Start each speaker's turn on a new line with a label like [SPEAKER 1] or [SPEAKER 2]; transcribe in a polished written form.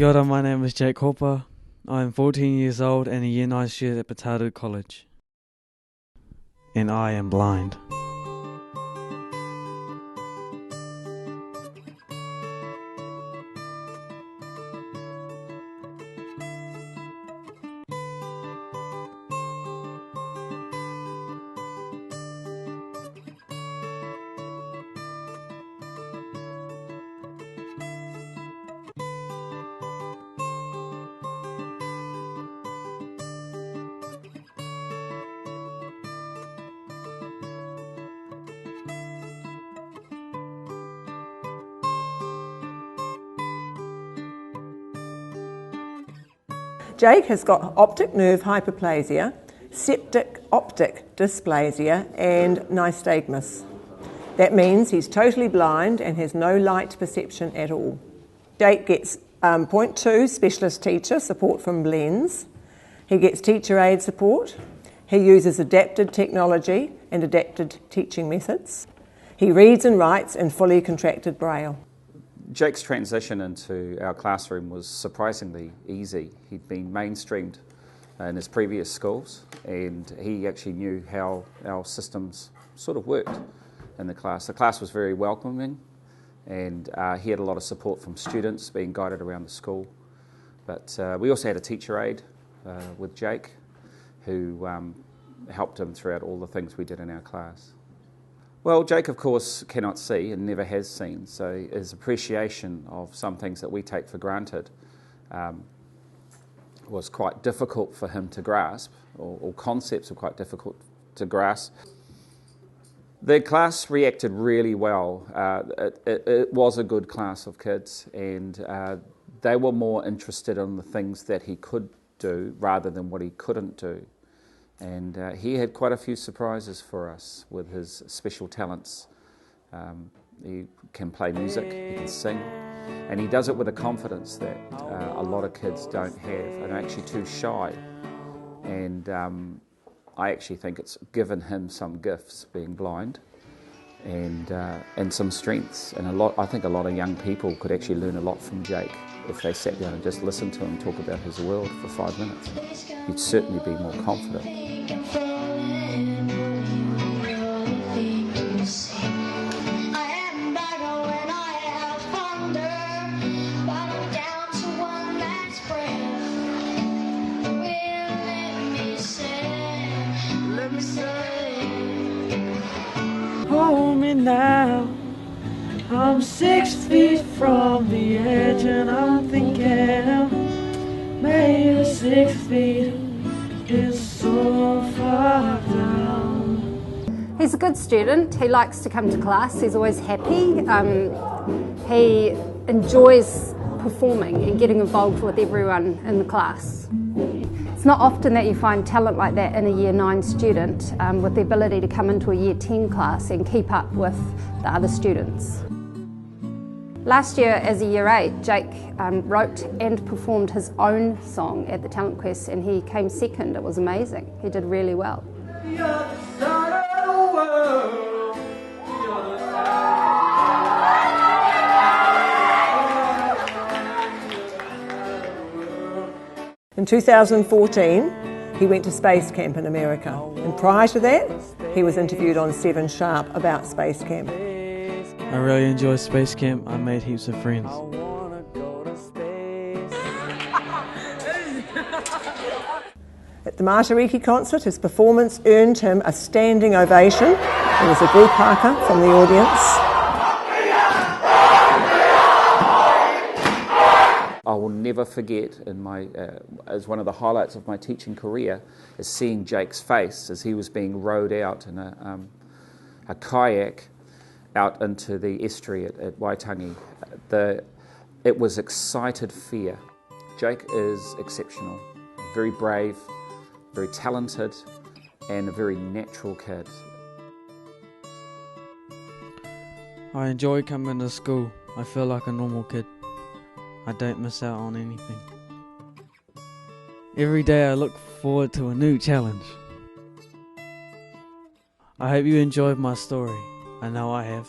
[SPEAKER 1] Kia ora, my name is Jake Hopper. I am 14 years old and a Year 9 student at Potato College. And I am blind.
[SPEAKER 2] Jake has got optic nerve hyperplasia, septic optic dysplasia and nystagmus. That means he's totally blind and has no light perception at all. Jake gets 0.2 specialist teacher support from Blends. He gets teacher aid support. He uses adapted technology and adapted teaching methods. He reads and writes in fully contracted braille.
[SPEAKER 3] Jake's transition into our classroom was surprisingly easy. He'd been mainstreamed in his previous schools, and he actually knew how our systems sort of worked in the class. The class was very welcoming, and he had a lot of support from students being guided around the school. But we also had a teacher aide with Jake who helped him throughout all the things we did in our class. Well, Jake, of course, cannot see and never has seen, so his appreciation of some things that we take for granted was quite difficult for him to grasp, or concepts were quite difficult to grasp. The class reacted really well. It was a good class of kids, and they were more interested in the things that he could do rather than what he couldn't do. And he had quite a few surprises for us with his special talents. He can play music, he can sing, and he does it with a confidence that a lot of kids don't have and are actually too shy. And I actually think it's given him some gifts, being blind, and some strengths. And I think a lot of young people could actually learn a lot from Jake if they sat down and just listened to him talk about his world for 5 minutes. You'd certainly be more confident.
[SPEAKER 1] Hold me now. I'm 6 feet from the edge and I'm thinking maybe 6 feet is so far down.
[SPEAKER 4] He's a good student. He likes to come to class. He's always happy. He enjoys performing and getting involved with everyone in the class. It's not often that you find talent like that in a Year 9 student with the ability to come into a Year 10 class and keep up with the other students. Last year as a Year 8, Jake wrote and performed his own song at the Talent Quest and he came second. It was amazing. He did really well.
[SPEAKER 2] In 2014, he went to space camp in America, and prior to that, he was interviewed on 7 Sharp about space camp.
[SPEAKER 1] I really enjoyed space camp. I made heaps of friends.
[SPEAKER 2] At the Matariki concert, his performance earned him a standing ovation. There was a group haka from the audience.
[SPEAKER 3] I will never forget, as one of the highlights of my teaching career, is seeing Jake's face as he was being rowed out in a kayak out into the estuary at Waitangi. It was excited fear. Jake is exceptional, very brave, very talented, and a very natural kid.
[SPEAKER 1] I enjoy coming to school. I feel like a normal kid. I don't miss out on anything. Every day I look forward to a new challenge. I hope you enjoyed my story. I know I have.